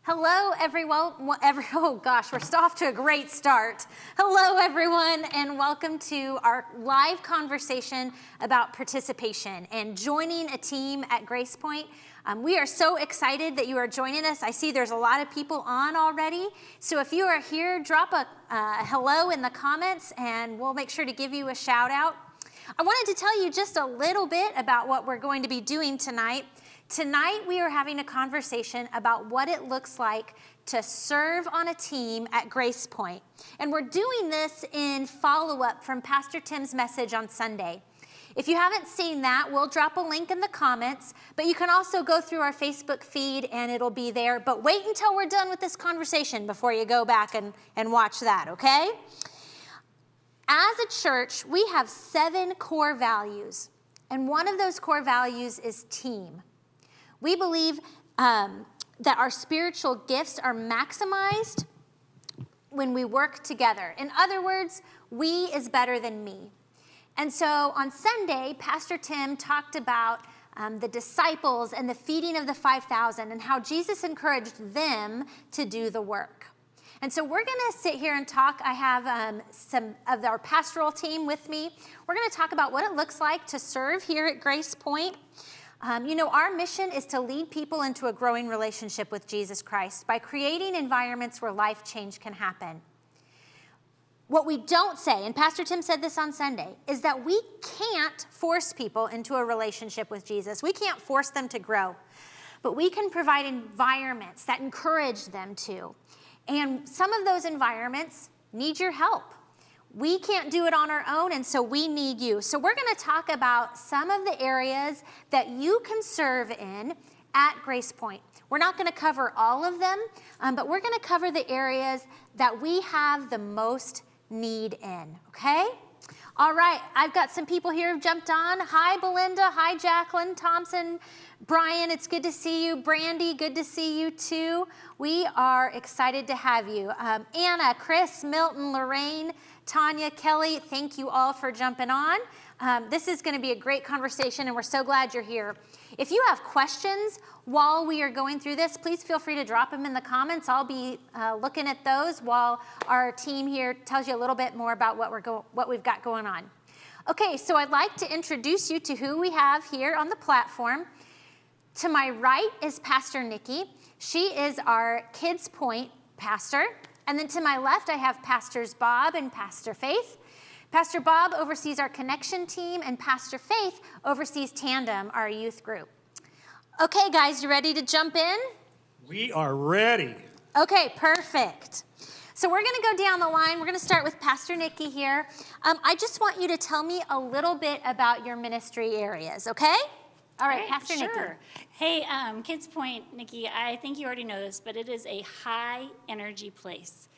Hello, everyone. Oh gosh, we're off to a great start. Hello, everyone, and welcome to our live conversation about participation and joining a team at Grace Point. We are so excited that you are joining us. I see there's a lot of people on already. So if you are here, drop a hello in the comments, and we'll make sure to give you a shout out. I wanted to tell you just a little bit about what we're going to be doing tonight. Tonight, we are having a conversation about what it looks like to serve on a team at Grace Point. And we're doing this in follow-up from Pastor Tim's message on Sunday. If you haven't seen that, we'll drop a link in the comments, but you can also go through our Facebook feed and it'll be there. But wait until we're done with this conversation before you go back and watch that, okay? As a church, we have 7 core values, and one of those core values is team. We believe that our spiritual gifts are maximized when we work together. In other words, we is better than me. And so on Sunday, Pastor Tim talked about the disciples and the feeding of the 5,000 and how Jesus encouraged them to do the work. And so we're going to sit here and talk. I have some of our pastoral team with me. We're going to talk about what it looks like to serve here at Grace Point. Our mission is to lead people into a growing relationship with Jesus Christ by creating environments where life change can happen. What we don't say, and Pastor Tim said this on Sunday, is that we can't force people into a relationship with Jesus. We can't force them to grow, but we can provide environments that encourage them to. And some of those environments need your help. We can't do it on our own, and so we need you. So we're going to talk about some of the areas that you can serve in at Grace Point. We're not going to cover all of them, but we're going to cover the areas that we have the most need in, okay? All right, I've got some people here who've jumped on. Hi, Belinda. Hi, Jacqueline Thompson. Brian, it's good to see you. Brandy, good to see you too. We are excited to have you. Anna, Chris, Milton, Lorraine, Tanya, Kelly, thank you all for jumping on. This is going to be a great conversation, and we're so glad you're here. If you have questions while we are going through this, please feel free to drop them in the comments. I'll be looking at those while our team here tells you a little bit more about what we've got going on. Okay, so I'd like to introduce you to who we have here on the platform. To my right is Pastor Nikki. She is our Kids Point pastor. And then to my left, I have Pastors Bob and Pastor Faith. Pastor Bob oversees our connection team, and Pastor Faith oversees Tandem, our youth group. Okay, guys, you ready to jump in? We are ready. Okay, perfect. So we're going to go down the line. We're going to start with Pastor Nikki here. I just want you to tell me a little bit about your ministry areas, okay? All right, Pastor Nikki. Sure. Hey, Kids Point, Nikki, I think you already know this, but it is a high energy place.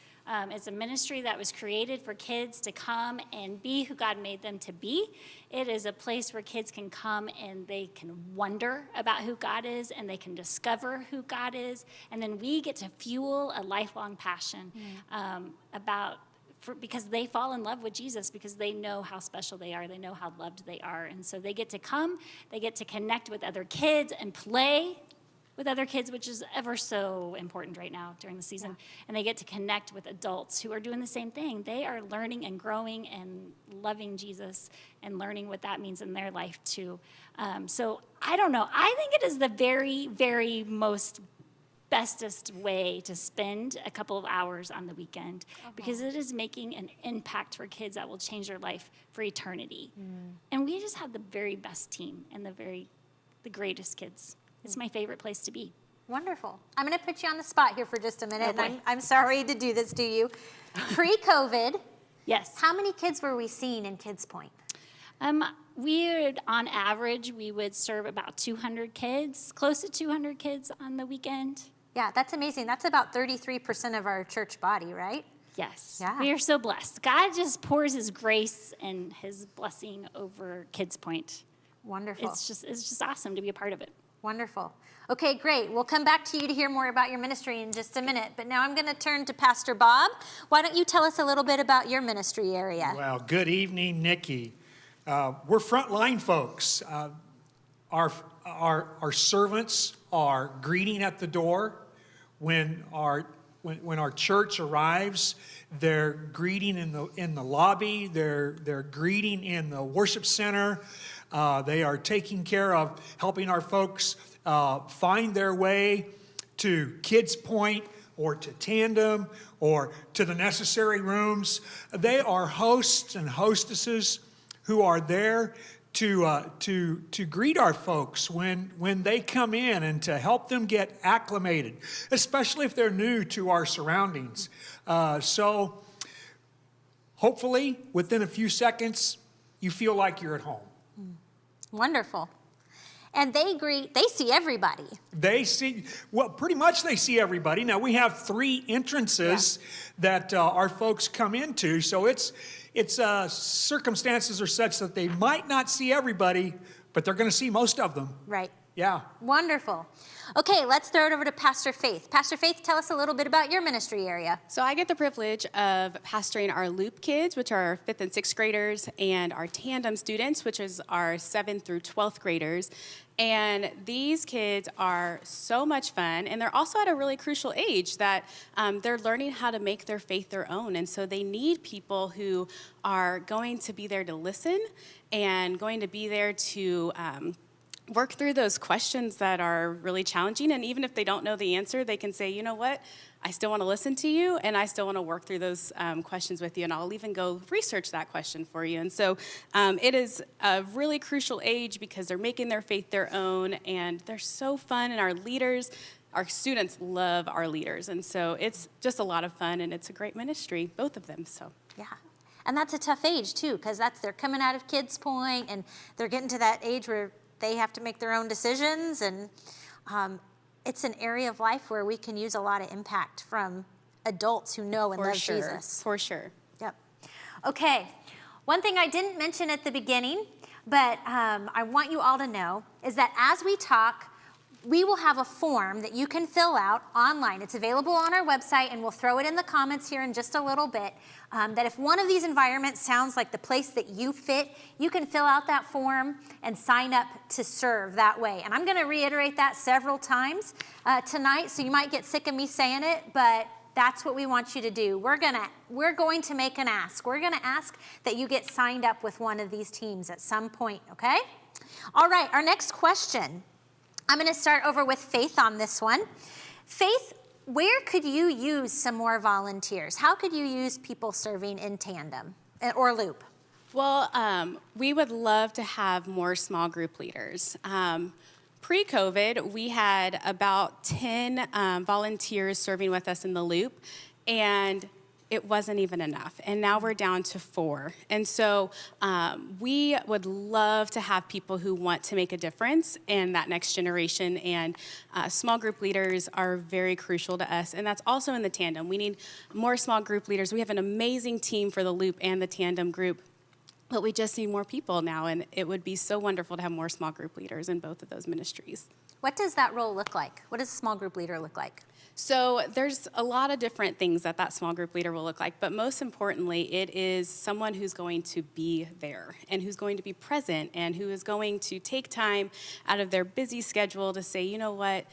It's a ministry that was created for kids to come and be who God made them to be. It is a place where kids can come and they can wonder about who God is, and they can discover who God is. And then we get to fuel a lifelong passion because they fall in love with Jesus, because they know how special they are. They know how loved they are. And so they get to come, they get to connect with other kids and play with other kids, which is ever so important right now during the season. Yeah. And they get to connect with adults who are doing the same thing. They are learning and growing and loving Jesus and learning what that means in their life too. So I don't know. I think it is the very, very most bestest way to spend a couple of hours on the weekend, because it is making an impact for kids that will change their life for eternity. And we just have the very best team and the greatest kids. It's my favorite place to be. Wonderful. I'm going to put you on the spot here for just a minute, and I'm sorry to do this to you. Pre-COVID, yes. How many kids were we seeing in Kids Point? On average, we would serve about 200 kids, close to 200 kids on the weekend. Yeah, that's amazing. That's about 33% of our church body, right? Yes. Yeah. We are so blessed. God just pours his grace and his blessing over Kids Point. Wonderful. It's just awesome to be a part of it. Wonderful. Okay, great. We'll come back to you to hear more about your ministry in just a minute. But now I'm going to turn to Pastor Bob. Why don't you tell us a little bit about your ministry area? Well, good evening, Nikki. We're frontline folks. Our servants are greeting at the door. when our church arrives, they're greeting in the lobby, they're greeting in the worship center. They are taking care of helping our folks find their way to Kids Point or to Tandem or to the necessary rooms. They are hosts and hostesses who are there to greet our folks when they come in and to help them get acclimated, especially if they're new to our surroundings. So hopefully within a few seconds, you feel like you're at home. Wonderful. And they see everybody. Pretty much they see everybody. Now, we have 3 entrances that our folks come into, so it's circumstances are such that they might not see everybody, but they're going to see most of them. Right. Yeah. Wonderful. Okay, let's throw it over to Pastor Faith. Pastor Faith, tell us a little bit about your ministry area. So I get the privilege of pastoring our Loop kids, which are our 5th and 6th graders, and our Tandem students, which is our 7th through 12th graders. And these kids are so much fun, and they're also at a really crucial age that they're learning how to make their faith their own. And so they need people who are going to be there to listen and going to be there to work through those questions that are really challenging. And even if they don't know the answer, they can say, you know what, I still want to listen to you, and I still want to work through those questions with you, and I'll even go research that question for you. And so it is a really crucial age because they're making their faith their own, and they're so fun, and our students love our leaders. And so it's just a lot of fun, and it's a great ministry, both of them. So Yeah. And that's a tough age, too, because they're coming out of Kids Point, and they're getting to that age where they have to make their own decisions, and it's an area of life where we can use a lot of impact from adults who know and love Jesus. For sure. Yep. Okay. One thing I didn't mention at the beginning, but I want you all to know, is that as we talk, we will have a form that you can fill out online. It's available on our website, and we'll throw it in the comments here in just a little bit. That if one of these environments sounds like the place that you fit, you can fill out that form and sign up to serve that way. And I'm going to reiterate that several times tonight, so you might get sick of me saying it, but that's what we want you to do. We're going to make an ask. We're going to ask that you get signed up with one of these teams at some point, okay? All right, our next question. I'm going to start over with Faith on this one. Faith, where could you use some more volunteers? How could you use people serving in Tandem or Loop? Well, we would love to have more small group leaders. Pre-COVID, we had about 10 volunteers serving with us in the Loop, and it wasn't even enough. And now we're down to 4. And so we would love to have people who want to make a difference in that next generation. And small group leaders are very crucial to us. And that's also in the Tandem. We need more small group leaders. We have an amazing team for the Loop and the Tandem group. But we just need more people now. And it would be so wonderful to have more small group leaders in both of those ministries. What does that role look like? What does a small group leader look like? So there's a lot of different things that small group leader will look like, but most importantly, it is someone who's going to be there and who's going to be present and who is going to take time out of their busy schedule to say, you know what,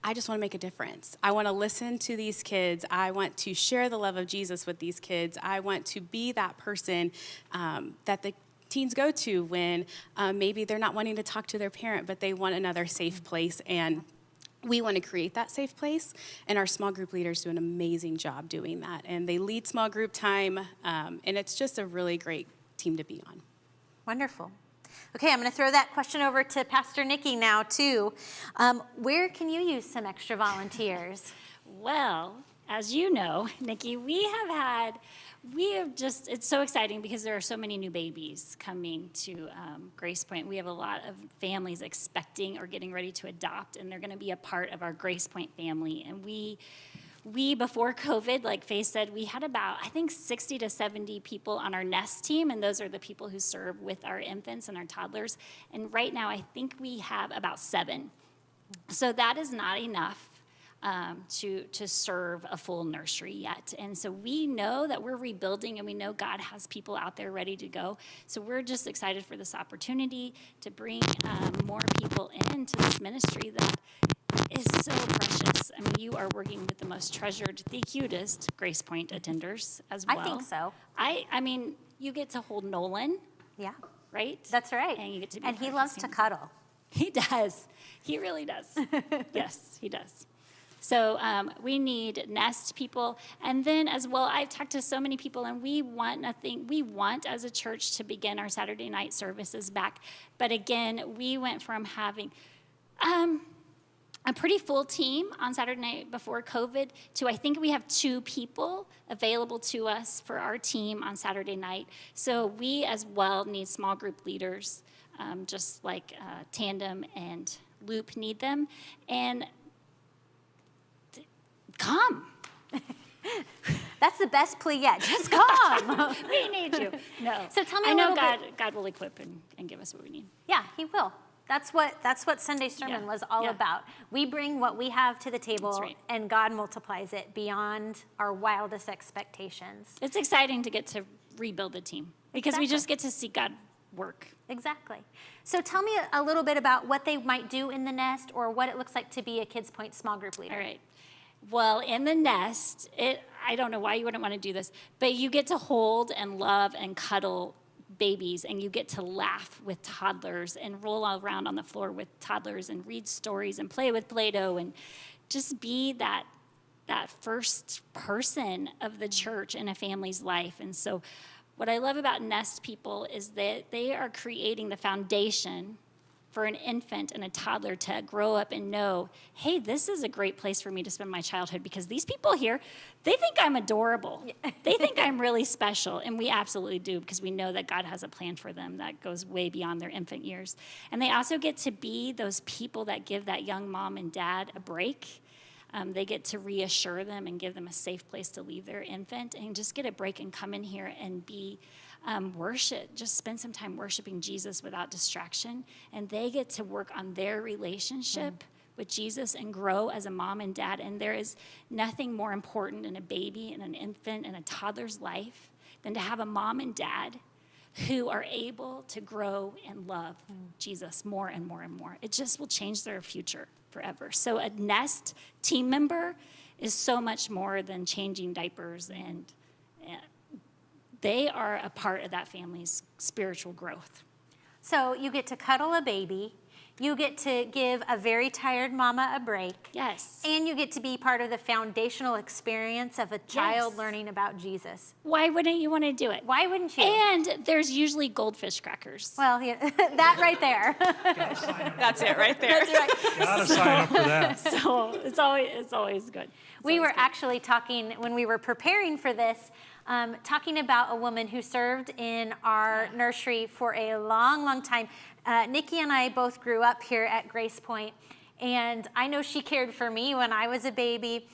I just want to make a difference. I want to listen to these kids. I want to share the love of Jesus with these kids. I want to be that person that the teens go to when maybe they're not wanting to talk to their parent, but they want another safe place. And we want to create that safe place, and our small group leaders do an amazing job doing that. And they lead small group time, and it's just a really great team to be on. Wonderful. Okay, I'm going to throw that question over to Pastor Nikki now, too. Where can you use some extra volunteers? Well, as you know, Nikki, it's so exciting because there are so many new babies coming to Grace Point. We have a lot of families expecting or getting ready to adopt, and they're going to be a part of our Grace Point family. And we before COVID, like Faith said, we had about, I think, 60 to 70 people on our Nest team, and those are the people who serve with our infants and our toddlers. And right now, I think we have about 7. So that is not enough to serve a full nursery yet. And so we know that we're rebuilding, and we know God has people out there ready to go. So we're just excited for this opportunity to bring more people into this ministry that is so precious. I mean, you are working with the most treasured, the cutest Grace Point attenders as well. I think so. I mean, you get to hold Nolan, Yeah, right? that's right. And you get to be and part he of loves his to family. cuddle. He does. He really does. Yes, he does. So we need Nest people. And then as well, I've talked to so many people, and we want as a church to begin our Saturday night services back. But again, we went from having a pretty full team on Saturday night before COVID to I think we have 2 people available to us for our team on Saturday night. So we as well need small group leaders, just like Tandem and Loop need them. And come. That's the best plea yet. Just come. We need you. No. So tell me I a know little bit- God will equip and give us what we need. Yeah, he will. That's what Sunday sermon Yeah, was all yeah. about. We bring what we have to the table, That's right. and God multiplies it beyond our wildest expectations. It's exciting to get to rebuild the team because we Exactly. just get to see God work. Exactly. So tell me a little bit about what they might do in the Nest, or what it looks like to be a Kids Point small group leader. All right. Well, in the Nest, I don't know why you wouldn't want to do this, but you get to hold and love and cuddle babies, and you get to laugh with toddlers and roll around on the floor with toddlers and read stories and play with Play-Doh and just be that first person of the church in a family's life. And so what I love about Nest people is that they are creating the foundation for an infant and a toddler to grow up and know, hey, this is a great place for me to spend my childhood because these people here, they think I'm adorable. They think I'm really special, and we absolutely do because we know that God has a plan for them that goes way beyond their infant years. And they also get to be those people that give that young mom and dad a break. They get to reassure them and give them a safe place to leave their infant and just get a break and come in here and be worship, just spend some time worshiping Jesus without distraction. And they get to work on their relationship with Jesus and grow as a mom and dad. And there is nothing more important in a baby and an infant and a toddler's life than to have a mom and dad who are able to grow and love Jesus more and more and more. It just will change their future forever. So a Nest team member is so much more than changing diapers, and they are a part of that family's spiritual growth. So you get to cuddle a baby, you get to give a very tired mama a break, Yes. and you get to be part of the foundational experience of a child Yes. learning about Jesus. Why wouldn't you want to do it? Why wouldn't you? And there's usually goldfish crackers. Well, yeah, that right there. That's it right there. Gotta sign up for that. So it's always good. We were actually talking, when we were preparing for this, talking about a woman who served in our nursery for a long, long time. Nikki and I both grew up here at Grace Point, and I know she cared for me when I was a baby.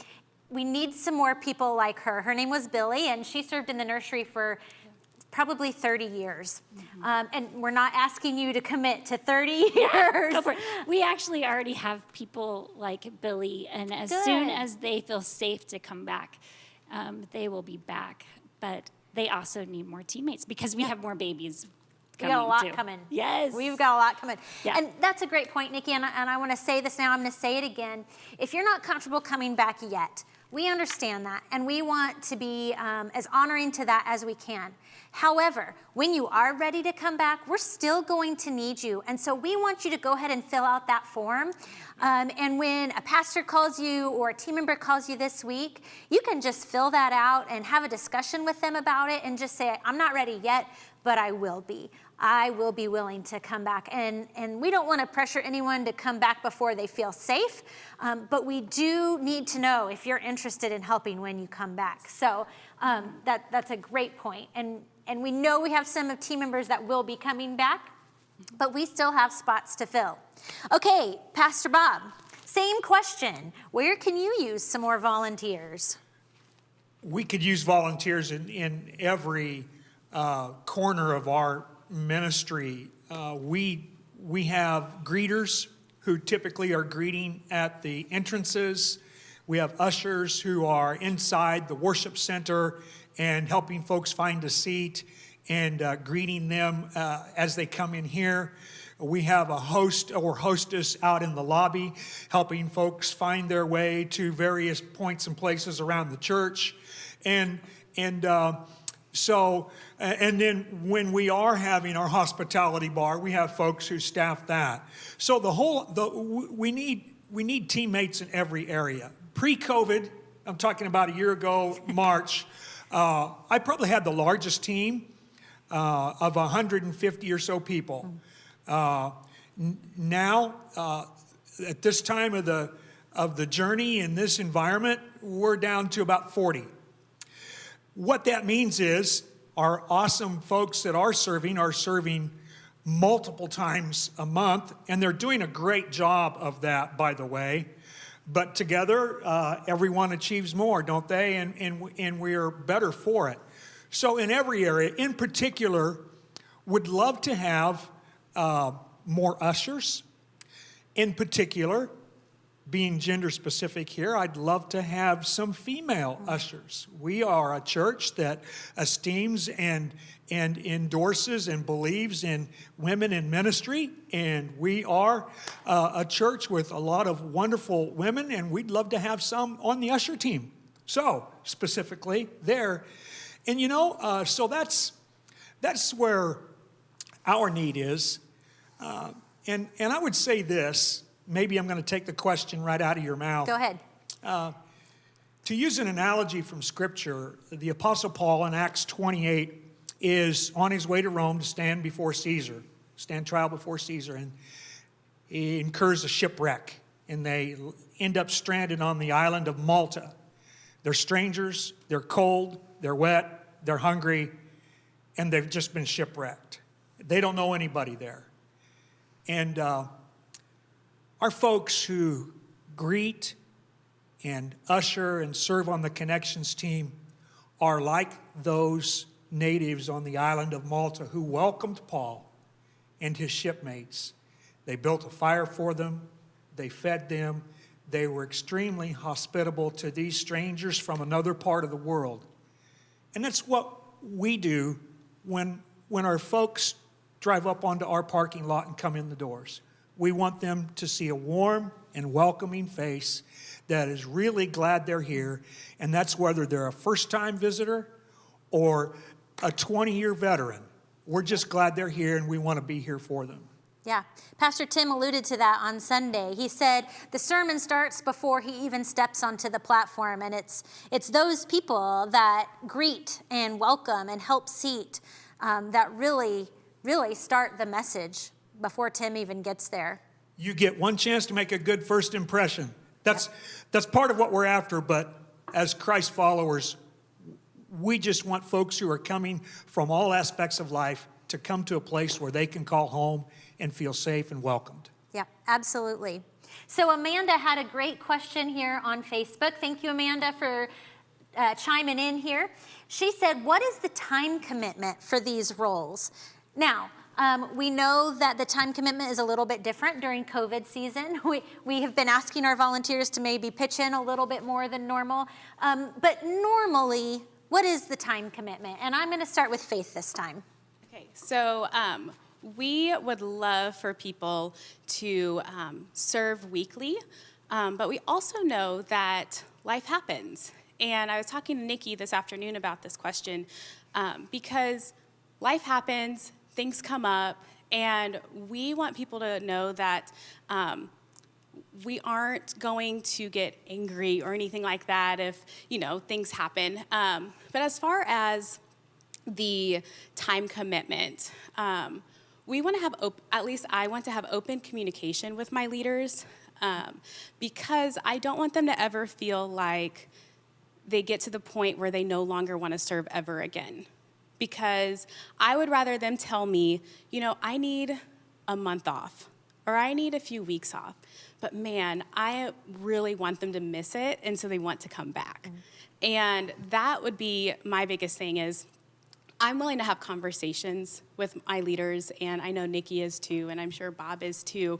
We need some more people like her. Her name was Billy, and she served in the nursery for probably 30 years. And we're not asking you to commit to 30 years. Go for it. We actually already have people like Billy, and as soon Good. as they feel safe to come back, they will be back. But they also need more teammates because we have more babies We coming got a lot too. coming. Yes. We've got a lot coming. Yeah. And that's a great point, Nikki, and I want to say this now, I'm going to say it again. If you're not comfortable coming back yet, we understand that, and we want to be as honoring to that as we can. However, when you are ready to come back, we're still going to need you. And so we want you to go ahead and fill out that form. And when a pastor calls you or a team member calls you this week, you can just fill that out and have a discussion with them about it and just say, I'm not ready yet, but I will be. I will be willing to come back. And we don't want to pressure anyone to come back before they feel safe, but we do need to know if you're interested in helping when you come back. So that's a great point. And we know we have some team members that will be coming back, but we still have spots to fill. Okay, Pastor Bob, same question. Where can you use some more volunteers? We could use volunteers in every corner of our ministry. We have greeters who typically are greeting at the entrances. We have ushers who are inside the worship center and helping folks find a seat and greeting them as they come in here. We have a host or hostess out in the lobby helping folks find their way to various points and places around the church. And then when we are having our hospitality bar, we have folks who staff that. So we need teammates in every area. Pre-COVID, I'm talking about a year ago, March, I probably had the largest team of 150 or so people. Now, at this time of the journey in this environment, we're down to about 40. What that means is our awesome folks that are serving multiple times a month, and they're doing a great job of that, by the way. But together, everyone achieves more, don't they? And we're better for it. So in every area, in particular, would love to have more ushers. In particular, being gender specific here, I'd love to have some female ushers. We are a church that esteems and endorses and believes in women in ministry, and we are a church with a lot of wonderful women, and we'd love to have some on the usher team. So specifically there, and so that's where our need is, and I would say this. Maybe I'm going to take the question right out of your mouth. Go ahead. To use an analogy from Scripture, the Apostle Paul in Acts 28 is on his way to Rome to stand trial before Caesar, and he incurs a shipwreck, and they end up stranded on the island of Malta. They're strangers, they're cold, they're wet, they're hungry, and they've just been shipwrecked. They don't know anybody there. And our folks who greet and usher and serve on the Connections team are like those natives on the island of Malta who welcomed Paul and his shipmates. They built a fire for them. They fed them. They were extremely hospitable to these strangers from another part of the world. And that's what we do when our folks drive up onto our parking lot and come in the doors. We want them to see a warm and welcoming face that is really glad they're here, and that's whether they're a first-time visitor or a 20-year veteran. We're just glad they're here, and we want to be here for them. Yeah. Pastor Tim alluded to that on Sunday. He said the sermon starts before he even steps onto the platform, and it's those people that greet and welcome and help seat that really start the message before Tim even gets there. You get one chance to make a good first impression. That's part of what we're after, but as Christ followers, we just want folks who are coming from all aspects of life to come to a place where they can call home and feel safe and welcomed. Yeah, absolutely. So Amanda had a great question here on Facebook. Thank you, Amanda, for chiming in here. She said, what is the time commitment for these roles? Now, we know that the time commitment is a little bit different during COVID season. We have been asking our volunteers to maybe pitch in a little bit more than normal. But normally, what is the time commitment? And I'm going to start with Faith this time. Okay, so we would love for people to serve weekly, but we also know that life happens. And I was talking to Nikki this afternoon about this question because life happens, things come up, and we want people to know that we aren't going to get angry or anything like that if, things happen. But as far as the time commitment, we want to have, at least I want to have open communication with my leaders because I don't want them to ever feel like they get to the point where they no longer want to serve ever again. Because I would rather them tell me, I need a month off or I need a few weeks off. But man, I really want them to miss it, and so they want to come back. Mm-hmm. And that would be my biggest thing is I'm willing to have conversations with my leaders, and I know Nikki is too, and I'm sure Bob is too,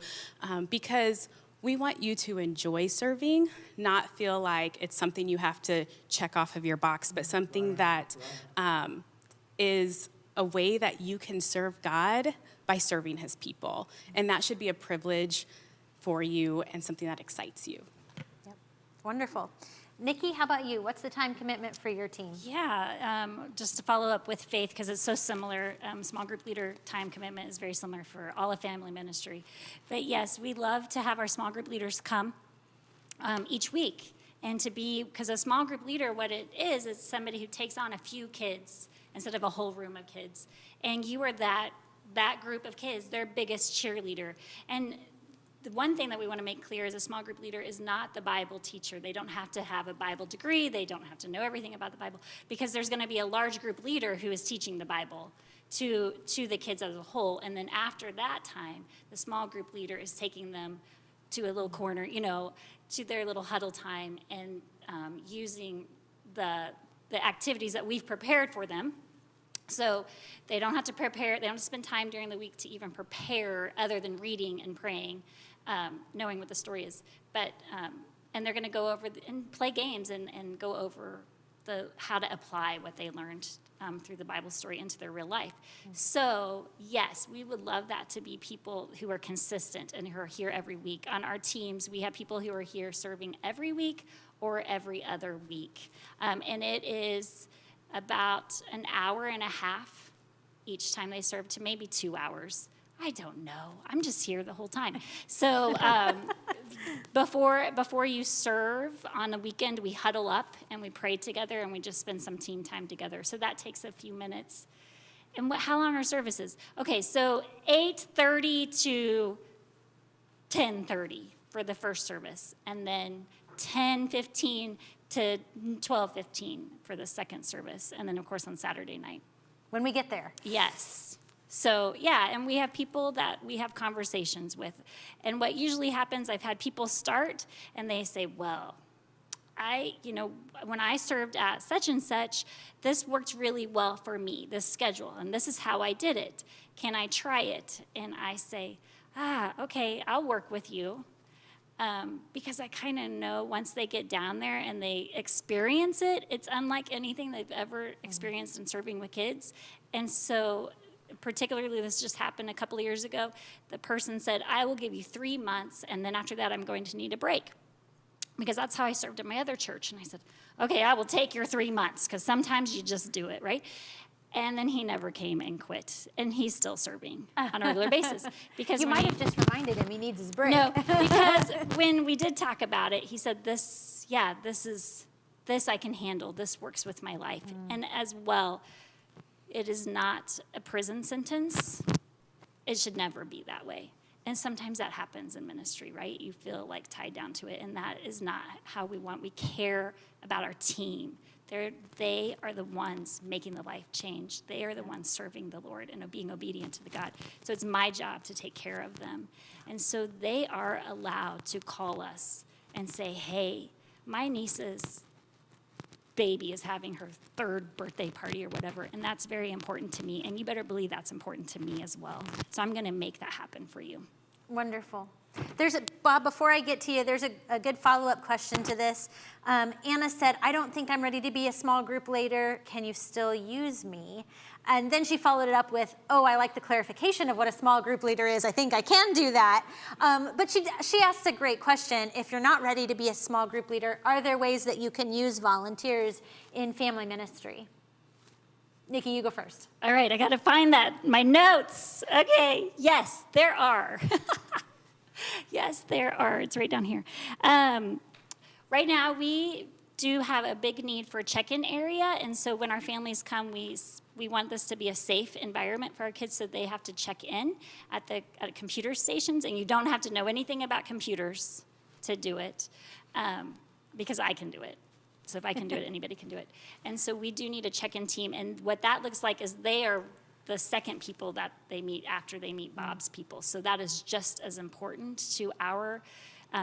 because we want you to enjoy serving, not feel like it's something you have to check off of your box, but something that is a way that you can serve God by serving his people. And that should be a privilege for you and something that excites you. Yep. Wonderful. Nikki, how about you? What's the time commitment for your team? Yeah, just to follow up with Faith, because it's so similar, small group leader time commitment is very similar for all of family ministry. But yes, we love to have our small group leaders come each week. And to be, because a small group leader, what it is somebody who takes on a few kids instead of a whole room of kids. And you are that group of kids, their biggest cheerleader. And the one thing that we want to make clear is a small group leader is not the Bible teacher. They don't have to have a Bible degree. They don't have to know everything about the Bible, because there's going to be a large group leader who is teaching the Bible to the kids as a whole. And then after that time, the small group leader is taking them to a little corner, to their little huddle time, and using the activities that we've prepared for them. So they don't have to prepare, they don't have to spend time during the week to even prepare other than reading and praying, knowing what the story is. But, and they're gonna go over and play games and go over how to apply what they learned through the Bible story into their real life. So yes, we would love that to be people who are consistent and who are here every week. On our teams, we have people who are here serving every week or every other week. And it is about an hour and a half each time they serve to maybe 2 hours. I don't know. I'm just here the whole time. So before you serve on the weekend, we huddle up and we pray together and we just spend some team time together. So that takes a few minutes. And how long are services? Okay, so 8:30 to 10:30 for the first service, and then 10:15 to 12:15 for the second service, and then of course on Saturday night. When we get there. Yes. So yeah, and we have people that we have conversations with. And what usually happens, I've had people start and they say, well, when I served at such and such, this worked really well for me, this schedule, and this is how I did it. Can I try it? And I say, okay, I'll work with you. Because I kind of know once they get down there and they experience it, it's unlike anything they've ever experienced in serving with kids. And so particularly, this just happened a couple of years ago, the person said, I will give you 3 months, and then after that I'm going to need a break. Because that's how I served at my other church. And I said, okay, I will take your 3 months, because sometimes you just do it, right? And then he never came and quit, and he's still serving on a regular basis. Because You might have just reminded him he needs his break. No, because when we did talk about it, he said, this I can handle. This works with my life. And as well, it is not a prison sentence. It should never be that way. And sometimes that happens in ministry, right? You feel like tied down to it, and that is not how we want. We care about our team. They are the ones making the life change. They are the ones serving the Lord and being obedient to the God. So it's my job to take care of them. And so they are allowed to call us and say, hey, my niece's baby is having her 3rd birthday party or whatever, and that's very important to me, and you better believe that's important to me as well. So I'm going to make that happen for you. Wonderful. Bob, before I get to you, there's a good follow-up question to this. Anna said, I don't think I'm ready to be a small group leader. Can you still use me? And then she followed it up with, I like the clarification of what a small group leader is. I think I can do that. But she asks a great question. If you're not ready to be a small group leader, are there ways that you can use volunteers in family ministry? Nikki, you go first. All right, I got to find my notes. Okay, yes, there are. Yes, there are. It's right down here. Right now, we do have a big need for a check-in area, and so when our families come, we want this to be a safe environment for our kids, so they have to check in at computer stations, and you don't have to know anything about computers to do it, because I can do it. So if I can do it, anybody can do it. And so we do need a check-in team, and what that looks like is they are the second people that they meet after they meet Bob's people. So that is just as important to our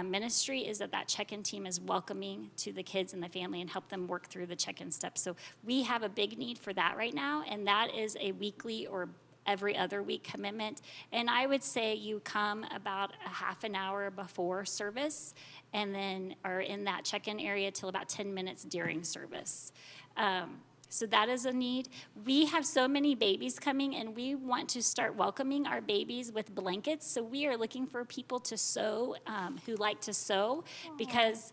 ministry, is that check-in team is welcoming to the kids and the family and help them work through the check-in steps. So we have a big need for that right now, and that is a weekly or every other week commitment. And I would say you come about a half an hour before service and then are in that check-in area till about 10 minutes during service. So that is a need. We have so many babies coming, and we want to start welcoming our babies with blankets. So we are looking for people to sew, who like to sew, because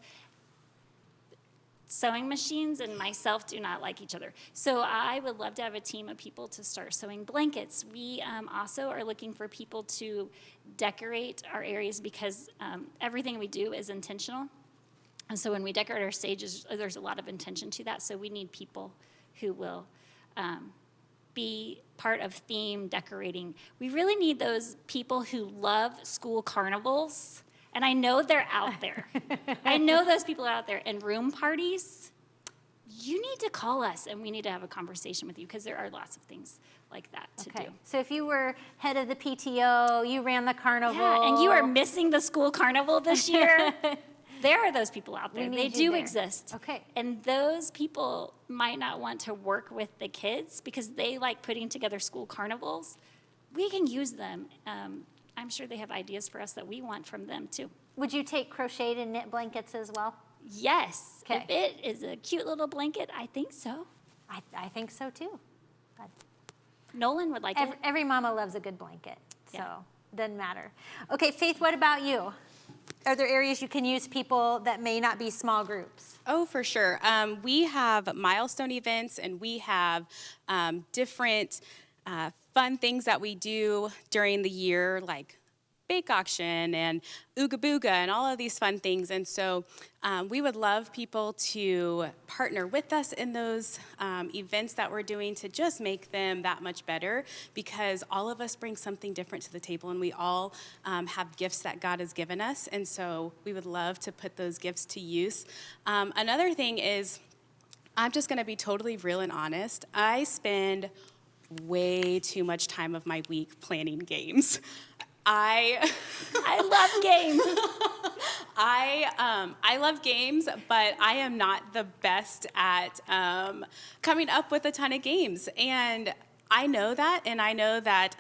sewing machines and myself do not like each other. So I would love to have a team of people to start sewing blankets. We also are looking for people to decorate our areas, because everything we do is intentional. And so when we decorate our stages, there's a lot of intention to that. So we need people who will be part of theme decorating. We really need those people who love school carnivals. And I know they're out there. I know those people are out there. And room parties, you need to call us, and we need to have a conversation with you, because there are lots of things like that to do. So if you were head of the PTO, you ran the carnival. Yeah, and you are missing the school carnival this year. There are those people out there. We They need you do there. exist. Okay. And those people might not want to work with the kids because they like putting together school carnivals. We can use them. I'm sure they have ideas for us that we want from them too. Would you take crocheted and knit blankets as well? Yes. Okay. If it is a cute little blanket, I think so. I think so too. But Nolan would like it. every mama loves a good blanket, so Yeah. doesn't matter. Okay, Faith, what about you? Are there areas you can use people that may not be small groups? Oh, for sure. We have milestone events, and we have different fun things that we do during the year, like bake auction and Ooga Booga and all of these fun things. And so we would love people to partner with us in those events that we're doing to just make them that much better, because all of us bring something different to the table, and we all have gifts that God has given us. And so we would love to put those gifts to use. Another thing is, I'm just going to be totally real and honest. I spend way too much time of my week planning games. I love games. I love games, but I am not the best at coming up with a ton of games. And I know that, and I know that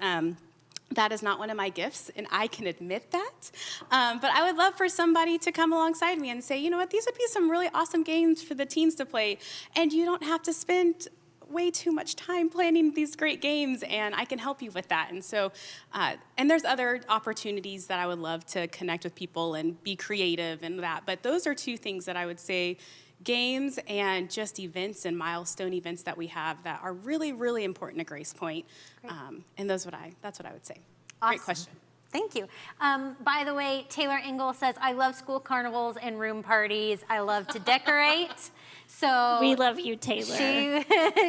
that is not one of my gifts, and I can admit that. But I would love for somebody to come alongside me and say, you know what, these would be some really awesome games for the teens to play, and you don't have to spend way too much time planning these great games, and I can help you with that. And so, and there's other opportunities that I would love to connect with people and be creative and that. But those are two things that I would say, games and just events and milestone events that we have that are really, really important to Grace Point. And that's what I would say. Great Awesome. question. Thank you. By the way, Taylor Engel says, I love school carnivals and room parties. I love to decorate. So We love you, Taylor.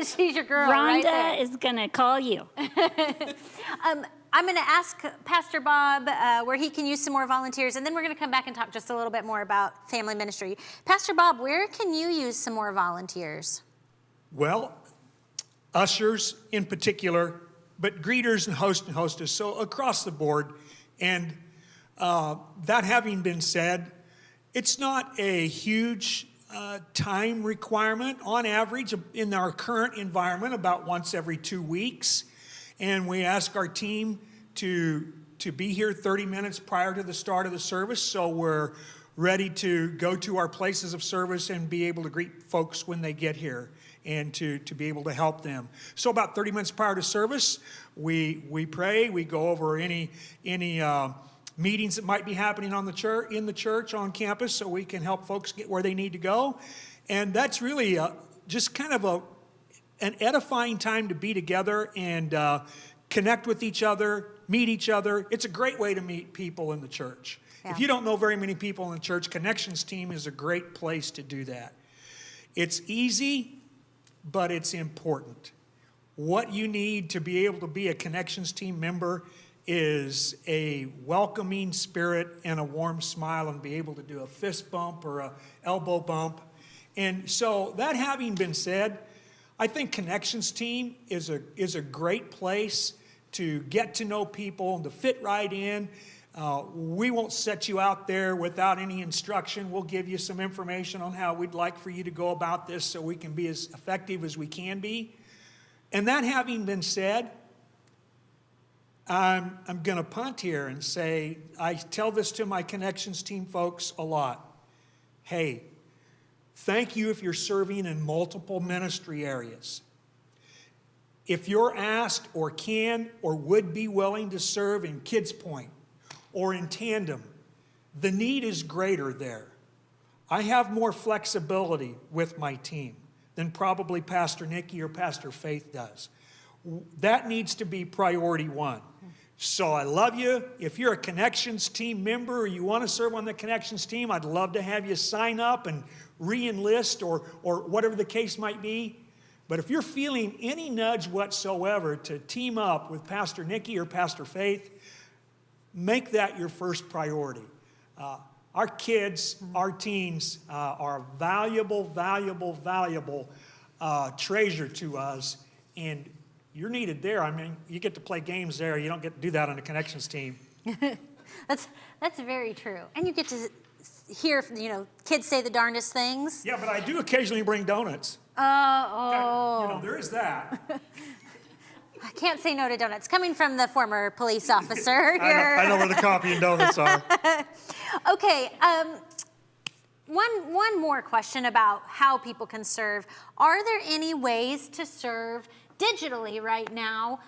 she's your girl right there. Rhonda is going to call you. I'm going to ask Pastor Bob where he can use some more volunteers, and then we're going to come back and talk just a little bit more about family ministry. Pastor Bob, where can you use some more volunteers? Well, ushers in particular, but greeters and host and hostess, so across the board. And that having been said, it's not a huge time requirement. On average, in our current environment, about once every 2 weeks. And we ask our team to be here 30 minutes prior to the start of the service, so we're ready to go to our places of service and be able to greet folks when they get here and to be able to help them. So about 30 minutes prior to service, we pray, we go over any meetings that might be happening in the church on campus, so we can help folks get where they need to go. And that's really just kind of an edifying time to be together and connect with each other, meet each other. It's a great way to meet people in the church. Yeah. If you don't know very many people in the church, Connections Team is a great place to do that. It's easy, but it's important. What you need to be able to be a Connections Team member is a welcoming spirit and a warm smile, and be able to do a fist bump or a elbow bump. And so that having been said, I think Connections Team is a great place to get to know people and to fit right in. We won't set you out there without any instruction. We'll give you some information on how we'd like for you to go about this so we can be as effective as we can be. And that having been said, I'm going to punt here and say, I tell this to my Connections Team folks a lot. Hey, Thank you if you're serving in multiple ministry areas. If you're asked or can or would be willing to serve in Kids Point or in Tandem, the need is greater there. I have more flexibility with my team than probably Pastor Nikki or Pastor Faith does. That needs to be priority one. So I love you. If you're a Connections team member or you want to serve on the Connections team, I'd love to have you sign up and re-enlist or whatever the case might be. But if you're feeling any nudge whatsoever to team up with Pastor Nikki or Pastor Faith, make that your first priority. Our kids, our teens are a valuable treasure to us, and you're needed there. I mean, you get to play games there. You don't get to do that on a Connections team. That's very true. And you get to hear, kids say the darndest things. Yeah, but I do occasionally bring donuts. Oh. There is that. I can't say no to donuts. Coming from the former police officer here. I know where the coffee and donuts are. Okay, one more question about how people can serve. Are there any ways to serve digitally right now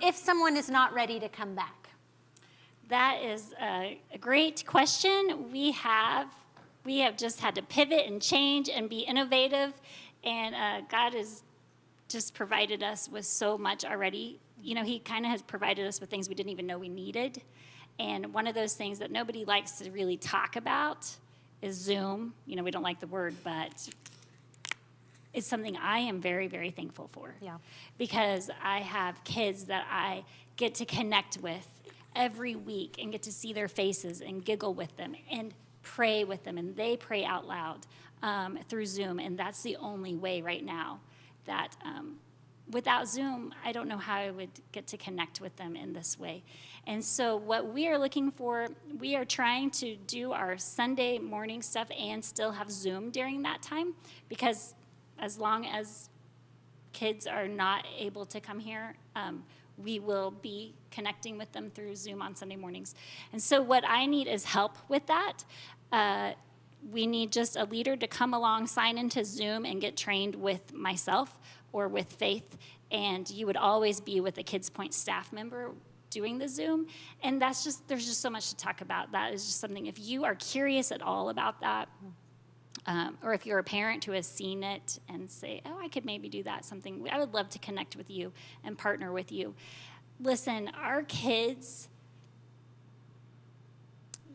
if someone is not ready to come back? That is a great question. We have just had to pivot and change and be innovative, and God has just provided us with so much already. He kind of has provided us with things we didn't even know we needed. And one of those things that nobody likes to really talk about is Zoom. We don't like the word, but it's something I am very, very thankful for. Yeah. Because I have kids that I get to connect with every week and get to see their faces and giggle with them and pray with them, and they pray out loud through Zoom. And that's the only way right now that without Zoom, I don't know how I would get to connect with them in this way. And so what we are looking for, we are trying to do our Sunday morning stuff and still have Zoom during that time, because as long as kids are not able to come here, we will be connecting with them through Zoom on Sunday mornings. And so what I need is help with that. We need just a leader to come along, sign into Zoom, and get trained with myself or with Faith. And you would always be with a Kids Point staff member doing the Zoom. And there's just so much to talk about. That is just something, if you are curious at all about that, or if you're a parent who has seen it and say, oh, I could maybe do that, something, I would love to connect with you and partner with you. Listen, our kids,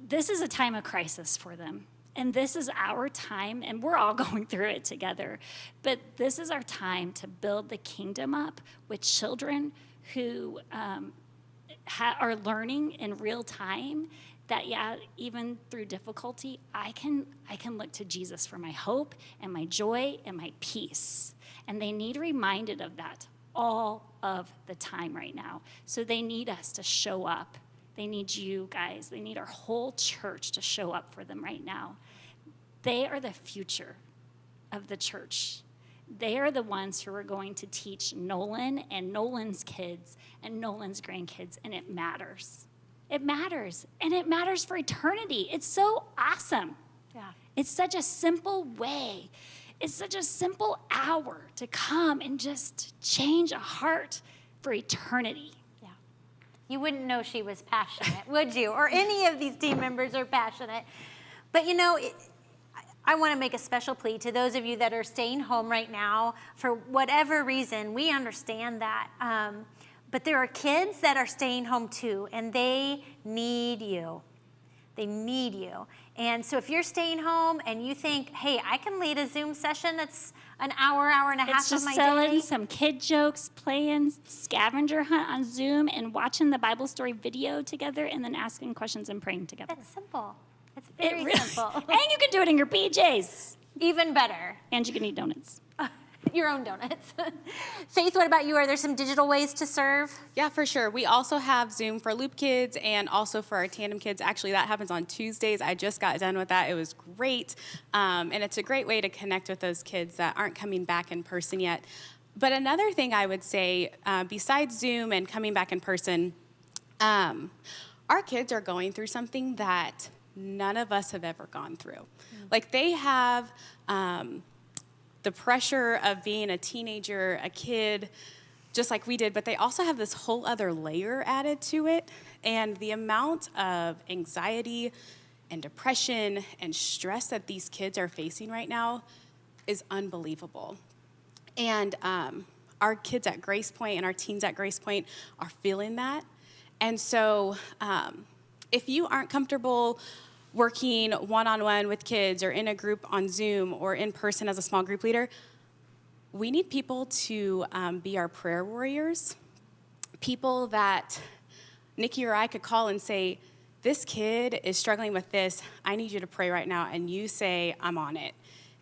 this is a time of crisis for them. And this is our time, and we're all going through it together. But this is our time to build the kingdom up with children who are learning in real time that, even through difficulty, I can look to Jesus for my hope and my joy and my peace. And they need reminded of that all of the time right now. So they need us to show up. They need you guys. They need our whole church to show up for them right now. They are the future of the church. They are the ones who are going to teach Nolan and Nolan's kids and Nolan's grandkids, and it matters. It matters, and it matters for eternity. It's so awesome. Yeah. It's such a simple way. It's such a simple hour to come and just change a heart for eternity. You wouldn't know she was passionate, would you? Or any of these team members are passionate. But I want to make a special plea to those of you that are staying home right now for whatever reason. We understand that. But there are kids that are staying home too, and they need you. They need you. And so if you're staying home and you think, hey, I can lead a Zoom session that's an hour and a half of my day. It's just selling some kid jokes, playing scavenger hunt on Zoom, and watching the Bible story video together, and then asking questions and praying together. It's simple. It's very simple. And you can do it in your PJs. Even better. And you can eat donuts. Your own donuts. Faith, what about you? Are there some digital ways to serve? Yeah, for sure. We also have Zoom for Loop Kids and also for our Tandem Kids. Actually, that happens on Tuesdays. I just got done with that. It was great. And it's a great way to connect with those kids that aren't coming back in person yet. But another thing I would say, besides Zoom and coming back in person, our kids are going through something that none of us have ever gone through. Like, they have the pressure of being a teenager, a kid, just like we did, but they also have this whole other layer added to it. And the amount of anxiety and depression and stress that these kids are facing right now is unbelievable. And our kids at Grace Point and our teens at Grace Point are feeling that. And so if you aren't comfortable working one-on-one with kids or in a group on Zoom or in person as a small group leader, we need people to be our prayer warriors, people that Nikki or I could call and say, this kid is struggling with this. I need you to pray right now. And you say, I'm on it.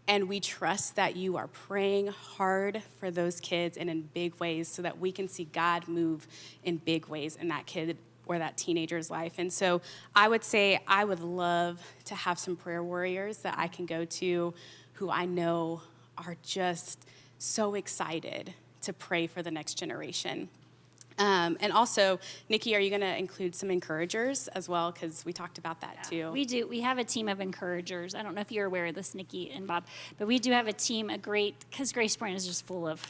And we trust that you are praying hard for those kids and in big ways so that we can see God move in big ways in that kid or that teenager's life. And so I would say I would love to have some prayer warriors that I can go to who I know are just so excited to pray for the next generation. And also, Nikki, are you going to include some encouragers as well? Because we talked about that too. We do. We have a team of encouragers. I don't know if you're aware of this, Nikki and Bob, but we do have a team, because Grace Point is just full of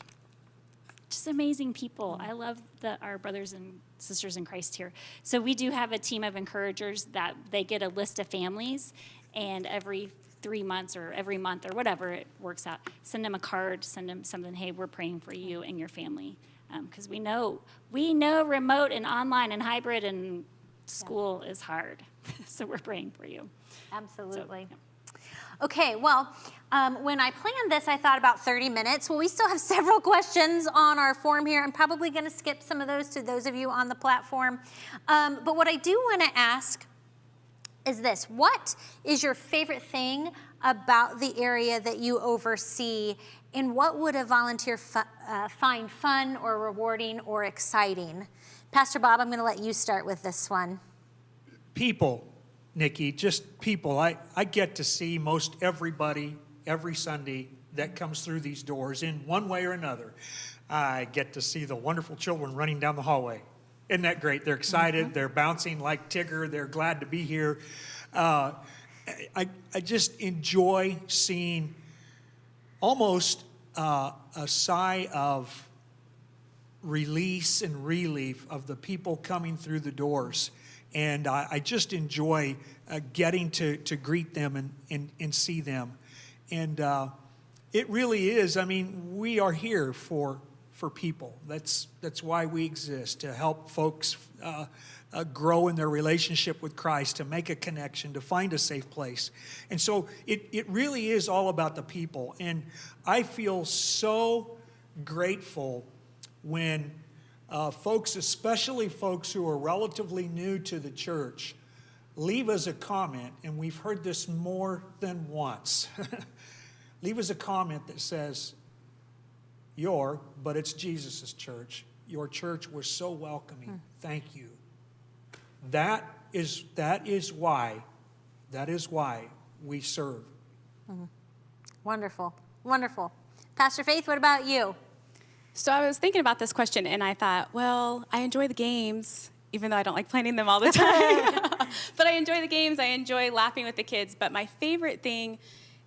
just amazing people. I love our brothers and sisters in Christ here. So we do have a team of encouragers that they get a list of families, and every 3 months or every month or whatever it works out, send them a card, send them something, hey, we're praying for you and your family. Because we know remote and online and hybrid and school is hard. So we're praying for you. Absolutely. So, Okay, well, when I planned this, I thought about 30 minutes. Well, we still have several questions on our form here. I'm probably going to skip some of those to those of you on the platform. But what I do want to ask is this. What is your favorite thing about the area that you oversee, and what would a volunteer find fun or rewarding or exciting? Pastor Bob, I'm going to let you start with this one. People, Nikki, just people. I get to see most everybody every Sunday that comes through these doors in one way or another. I get to see the wonderful children running down the hallway. Isn't that great? They're excited. They're bouncing like Tigger. They're glad to be here. I just enjoy seeing almost a sigh of release and relief of the people coming through the doors. And I just enjoy getting to greet them and see them. And it really is, I mean, we are here for people. That's why we exist, to help folks grow in their relationship with Christ, to make a connection, to find a safe place. And so it really is all about the people. And I feel so grateful when folks, especially folks who are relatively new to the church, leave us a comment, and we've heard this more than once. Leave us a comment that says, but it's Jesus' church. Your church was so welcoming. Thank you. That is why we serve. Wonderful, wonderful. Pastor Faith, what about you? So I was thinking about this question, and I thought, well, I enjoy the games, even though I don't like planning them all the time. But I enjoy the games. I enjoy laughing with the kids. But my favorite thing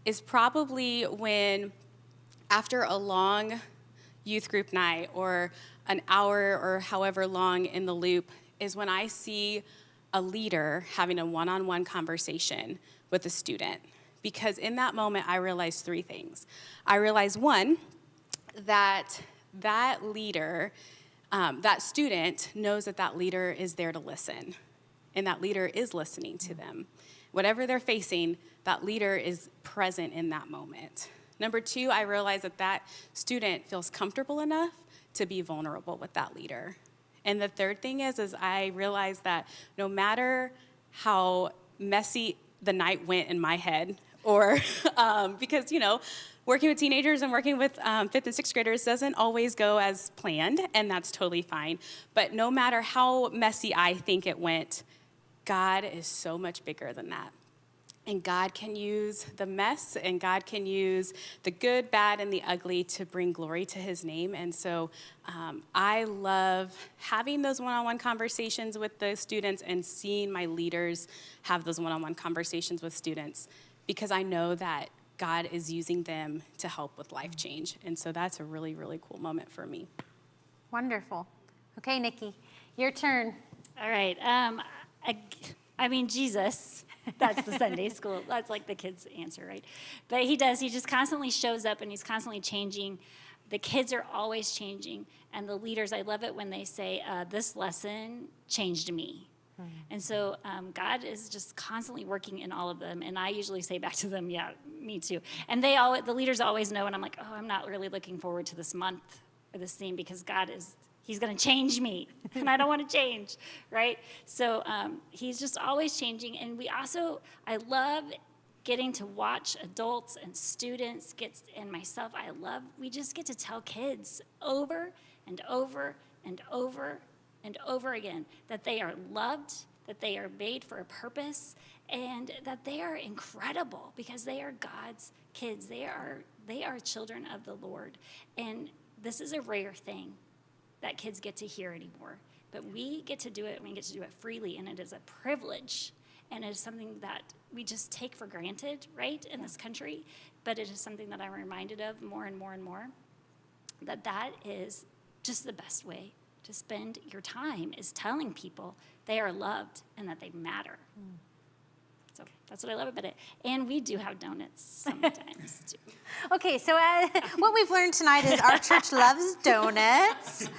is probably when, after a long youth group night or an hour or however long in the loop, is when I see a leader having a one-on-one conversation with a student. Because in that moment, I realize 3 things. I realize, one, that leader, that student knows that leader is there to listen, and that leader is listening to them. Whatever they're facing, that leader is present in that moment. Number 2, I realize that student feels comfortable enough to be vulnerable with that leader. And the third thing is I realize that no matter how messy the night went in my head, or because, working with teenagers and working with 5th and 6th graders doesn't always go as planned, and that's totally fine. But no matter how messy I think it went, God is so much bigger than that. And God can use the mess, and God can use the good, bad, and the ugly to bring glory to his name. And so I love having those one-on-one conversations with the students and seeing my leaders have those one-on-one conversations with students, because I know that God is using them to help with life change. And so that's a really, really cool moment for me. Wonderful. Okay, Nikki, your turn. All right. I mean, Jesus, that's the Sunday school. That's like the kids' answer, right? But he does. He just constantly shows up, and he's constantly changing. The kids are always changing. And the leaders, I love it when they say, this lesson changed me. And so God is just constantly working in all of them. And I usually say back to them, yeah, me too. And the leaders always know, and I'm like, oh, I'm not really looking forward to this month or this theme, because he's going to change me, and I don't want to change, right? So he's just always changing. And I love getting to watch adults and students and myself, we just get to tell kids over and over and over and over again that they are loved, that they are made for a purpose, and that they are incredible because they are God's kids. They are children of the Lord. And this is a rare thing that kids get to hear anymore. But we get to do it, and we get to do it freely, and it is a privilege, and it is something that we just take for granted, right, in this country. But it is something that I'm reminded of more and more and more, that is just the best way to spend your time, is telling people they are loved and that they matter. So that's what I love about it. And we do have donuts sometimes, too. Okay, so what we've learned tonight is our church loves donuts.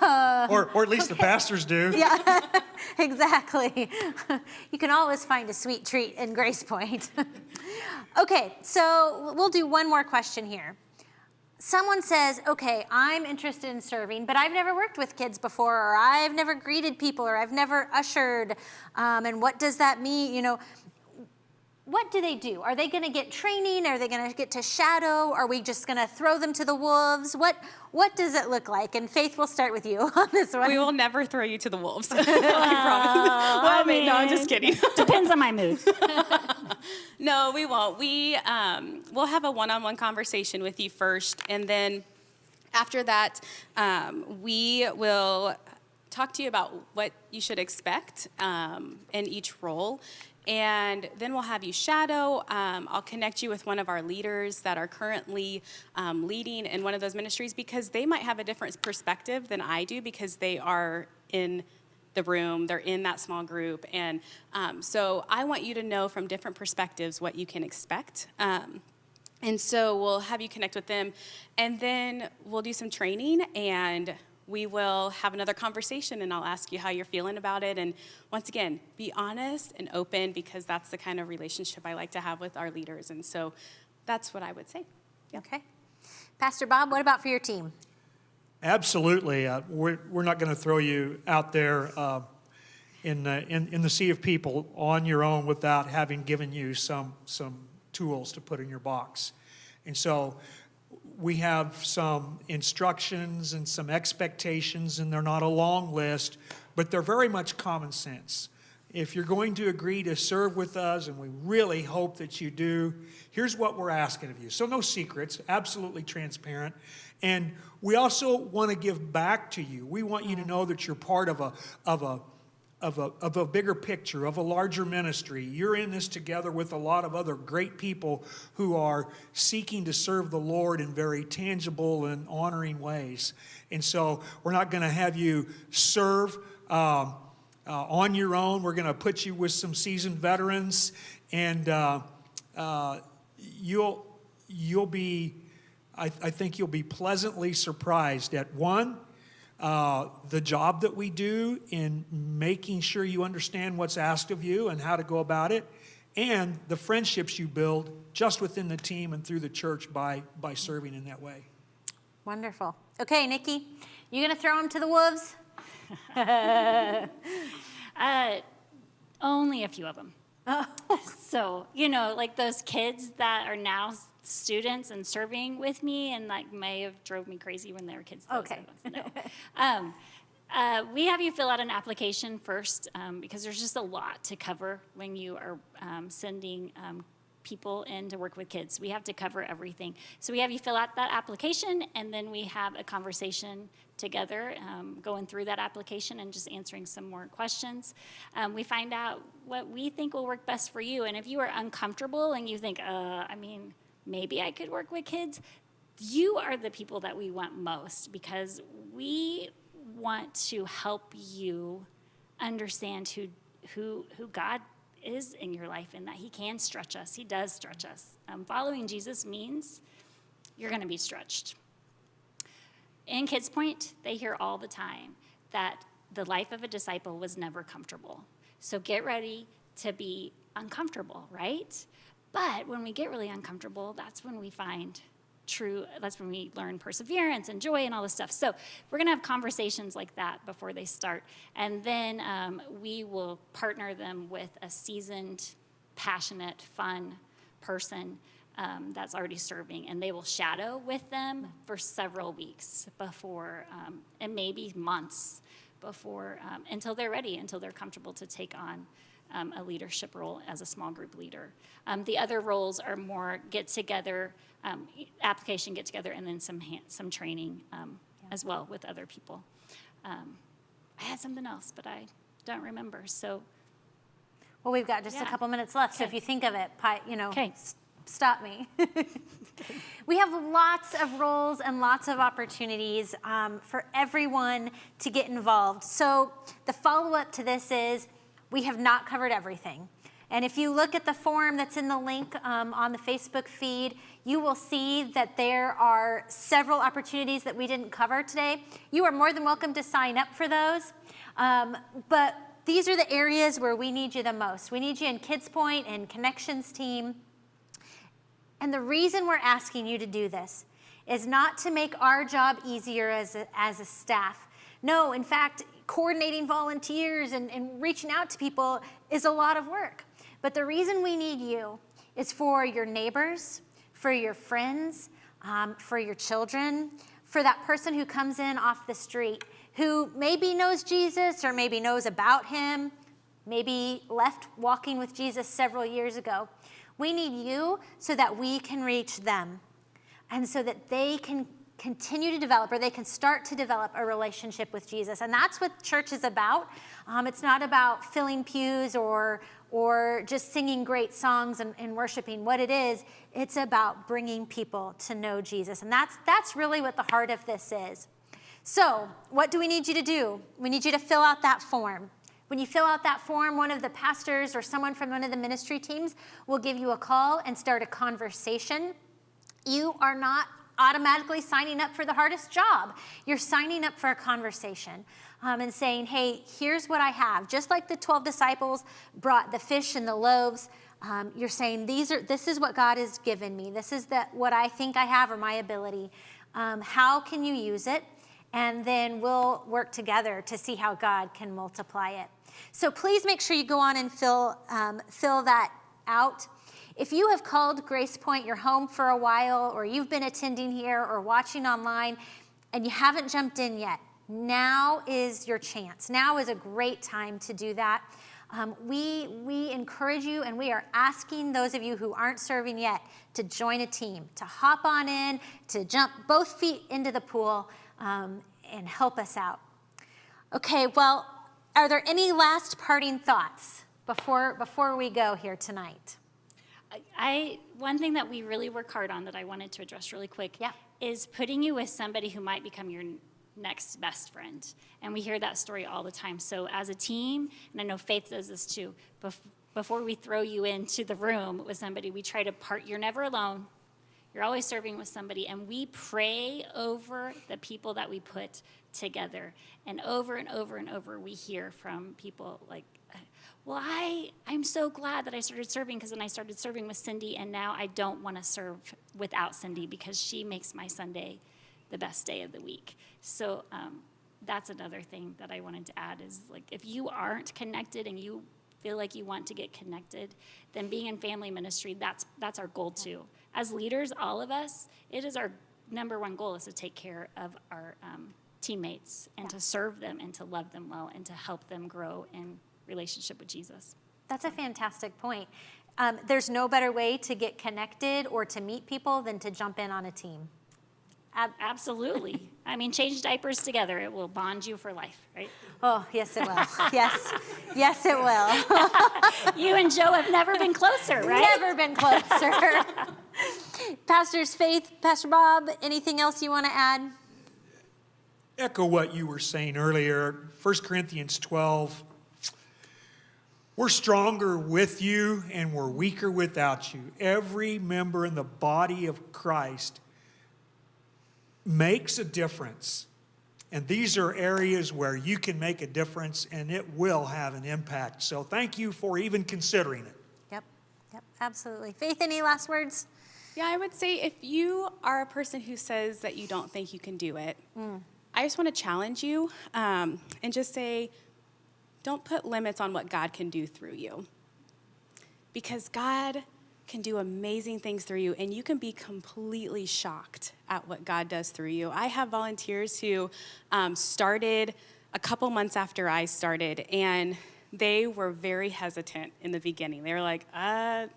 Or at least the pastors do. Yeah, exactly. You can always find a sweet treat in Grace Point. Okay, so we'll do one more question here. Someone says, okay, I'm interested in serving, but I've never worked with kids before, or I've never greeted people, or I've never ushered, and what does that mean? What do they do? Are they going to get training? Are they going to get to shadow? Are we just going to throw them to the wolves? What does it look like? And Faith, we'll start with you on this one. We will never throw you to the wolves. I promise. No, I'm just kidding. Depends on my mood. No, we won't. We'll have a one-on-one conversation with you first, and then after that, we will talk to you about what you should expect in each role. And then we'll have you shadow. I'll connect you with one of our leaders that are currently leading in one of those ministries, because they might have a different perspective than I do, because they are in the room, they're in that small group. And so I want you to know from different perspectives what you can expect. And so we'll have you connect with them, and then we'll do some training, and we will have another conversation, and I'll ask you how you're feeling about it. And once again, be honest and open, because that's the kind of relationship I like to have with our leaders. And so that's what I would say. Yeah. Okay. Pastor Bob, what about for your team? Absolutely. We're not going to throw you out there in the sea of people on your own without having given you some tools to put in your box. And so we have some instructions and some expectations, and they're not a long list, but they're very much common sense. If you're going to agree to serve with us, and we really hope that you do, here's what we're asking of you. So no secrets, absolutely transparent. And we also want to give back to you. We want you to know that you're part of a bigger picture, of a larger ministry. You're in this together with a lot of other great people who are seeking to serve the Lord in very tangible and honoring ways. And so we're not going to have you serve on your own. We're going to put you with some seasoned veterans, and you'll be, I think you'll be pleasantly surprised at the job that we do in making sure you understand what's asked of you and how to go about it, and the friendships you build just within the team and through the church by serving in that way. Wonderful. Okay, Nikki, you going to throw them to the wolves? Only a few of them. So, like those kids that are now students and serving with me, and may have drove me crazy when they were kids. Okay. No. We have you fill out an application first because there's just a lot to cover when you are sending people in to work with kids. We have to cover everything. So we have you fill out that application, and then we have a conversation together, going through that application and just answering some more questions. We find out what we think will work best for you. And if you are uncomfortable and you think, maybe I could work with kids, you are the people that we want most, because we want to help you understand who God is in your life, and that he can stretch us. He does stretch us. Following Jesus means you're going to be stretched. In Kids Point, they hear all the time that the life of a disciple was never comfortable. So get ready to be uncomfortable, right? But when we get really uncomfortable, that's when we learn perseverance and joy and all this stuff. So we're going to have conversations like that before they start. And then we will partner them with a seasoned, passionate, fun person that's already serving. And they will shadow with them for several weeks before, and maybe months before, until they're ready, until they're comfortable to take on a leadership role as a small group leader. The other roles are more get-together, application get-together, and then some training as well with other people. I had something else, but I don't remember. So, Well, we've got just a couple minutes left, so if you think of it, stop me. We have lots of roles and lots of opportunities for everyone to get involved. So the follow-up to this is, we have not covered everything. And if you look at the form that's in the link on the Facebook feed, you will see that there are several opportunities that we didn't cover today. You are more than welcome to sign up for those. But these are the areas where we need you the most. We need you in Kids Point and Connections team. And the reason we're asking you to do this is not to make our job easier as a staff. No, in fact, coordinating volunteers and reaching out to people is a lot of work. But the reason we need you is for your neighbors, for your friends, for your children, for that person who comes in off the street, who maybe knows Jesus or maybe knows about him, maybe left walking with Jesus several years ago. We need you so that we can reach them and so that they can continue to develop, or they can start to develop a relationship with Jesus. And that's what church is about. It's not about filling pews or just singing great songs and worshiping. What it is, it's about bringing people to know Jesus. And that's really what the heart of this is. So what do we need you to do? We need you to fill out that form. When you fill out that form, one of the pastors or someone from one of the ministry teams will give you a call and start a conversation. You are not automatically signing up for the hardest job. You're signing up for a conversation and saying, hey, here's what I have. Just like the 12 disciples brought the fish and the loaves, you're saying, this is what God has given me. This is what I think I have, or my ability. How can you use it? And then we'll work together to see how God can multiply it. So please make sure you go on and fill that out. If you have called Grace Point your home for a while, or you've been attending here or watching online, and you haven't jumped in yet, now is your chance. Now is a great time to do that. We encourage you, and we are asking those of you who aren't serving yet to join a team, to hop on in, to jump both feet into the pool, and help us out. Okay, well, are there any last parting thoughts before we go here tonight? One thing that we really work hard on that I wanted to address really quick is putting you with somebody who might become your next best friend. And we hear that story all the time. So as a team, and I know Faith does this too, before we throw you into the room with somebody, we try to you're never alone. You're always serving with somebody. And we pray over the people that we put together. And over and over, we hear from people like, well, I'm so glad that I started serving, because then I started serving with Cindy, and now I don't want to serve without Cindy because she makes my Sunday the best day of the week. So that's another thing that I wanted to add is, like, if you aren't connected and you feel like you want to get connected, then being in family ministry, that's our goal too. As leaders, all of us, it is our number one goal is to take care of our teammates and to serve them and to love them well and to help them grow in relationship with Jesus. That's a fantastic point. There's no better way to get connected or to meet people than to jump in on a team. Absolutely. I mean, change diapers together. It will bond you for life, right? Oh, yes, it will. Yes. Yes, it will. You and Joe have never been closer, right? Never been closer. Pastors Faith, Pastor Bob, anything else you want to add? Echo what you were saying earlier, 1 Corinthians 12. We're stronger with you and we're weaker without you. Every member in the body of Christ makes a difference. And these are areas where you can make a difference and it will have an impact. So thank you for even considering it. Yep, absolutely. Faith, any last words? Yeah, I would say if you are a person who says that you don't think you can do it, I just want to challenge you and just say, don't put limits on what God can do through you. Because God can do amazing things through you, and you can be completely shocked at what God does through you. I have volunteers who started a couple months after I started, and they were very hesitant in the beginning. They were like, I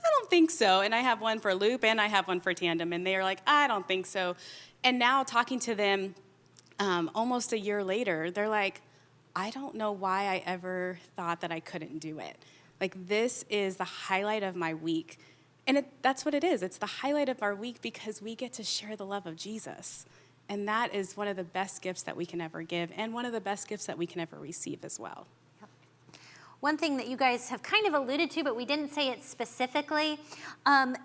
don't think so. And I have one for Loop, and I have one for Tandem, and they were like, I don't think so. And now talking to them almost a year later, they're like, I don't know why I ever thought that I couldn't do it. Like, this is the highlight of my week. And that's what it is. It's the highlight of our week because we get to share the love of Jesus. And that is one of the best gifts that we can ever give and one of the best gifts that we can ever receive as well. One thing that you guys have kind of alluded to, but we didn't say it specifically,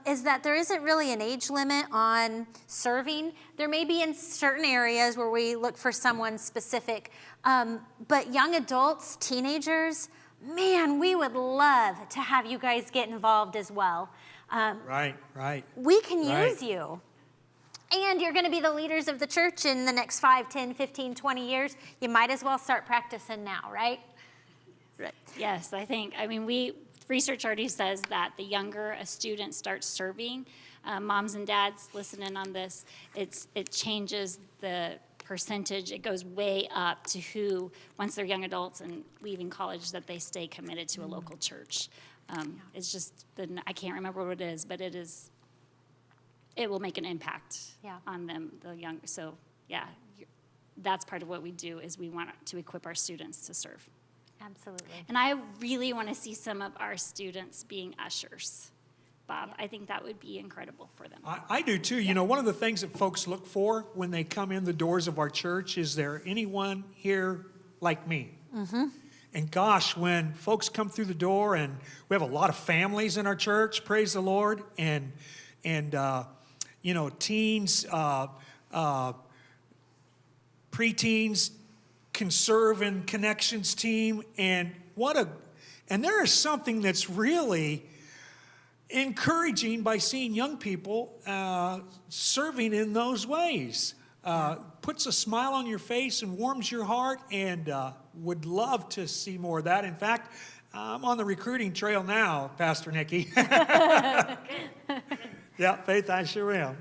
is that there isn't really an age limit on serving. There may be in certain areas where we look for someone specific, but young adults, teenagers, man, we would love to have you guys get involved as well. Right. We can use you. And you're going to be the leaders of the church in the next 5, 10, 15, 20 years. You might as well start practicing now, right? Right. Yes, research already says that the younger a student starts serving, moms and dads, listen in on this, it changes the percentage. It goes way up to who, once they're young adults and leaving college, that they stay committed to a local church. It's just, I can't remember what it is, but it will make an impact on them, the young. So yeah, that's part of what we do is we want to equip our students to serve. Absolutely. And I really want to see some of our students being ushers, Bob. I think that would be incredible for them. I do too. You know, one of the things that folks look for when they come in the doors of our church is there anyone here like me? Mm-hmm. And gosh, when folks come through the door, and we have a lot of families in our church, praise the Lord, and you know, teens, preteens can serve in Connections team, and there is something that's really encouraging by seeing young people serving in those ways. Puts a smile on your face and warms your heart, and would love to see more of that. In fact, I'm on the recruiting trail now, Pastor Nikki. Yeah, Faith, I sure am.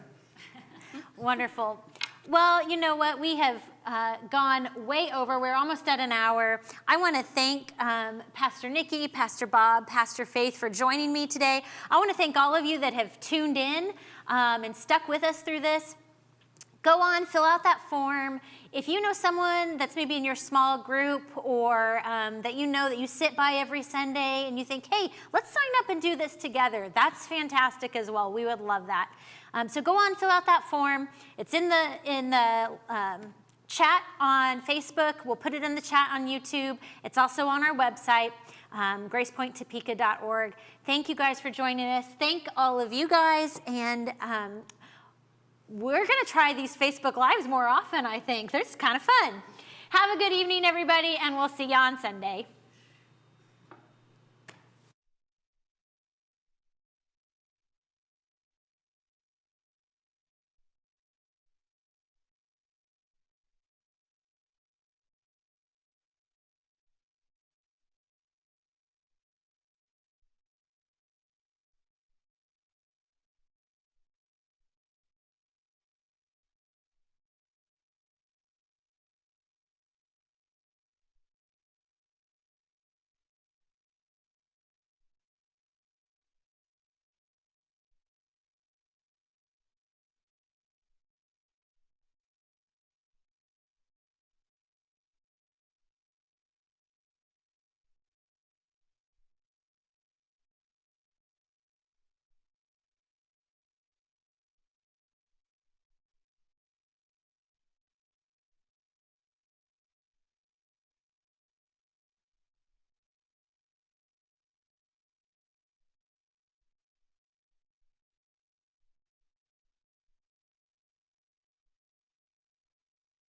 Wonderful. Well, you know what? We have gone way over. We're almost at an hour. I want to thank Pastor Nikki, Pastor Bob, Pastor Faith for joining me today. I want to thank all of you that have tuned in and stuck with us through this. Go on, fill out that form. If you know someone that's maybe in your small group or that you know that you sit by every Sunday and you think, hey, let's sign up and do this together, that's fantastic as well. We would love that. So go on, fill out that form. It's in the chat on Facebook. We'll put it in the chat on YouTube. It's also on our website, gracepointtopeka.org. Thank you guys for joining us. Thank all of you guys, and we're going to try these Facebook Lives more often, I think. This is kind of fun. Have a good evening, everybody, and we'll see you on Sunday.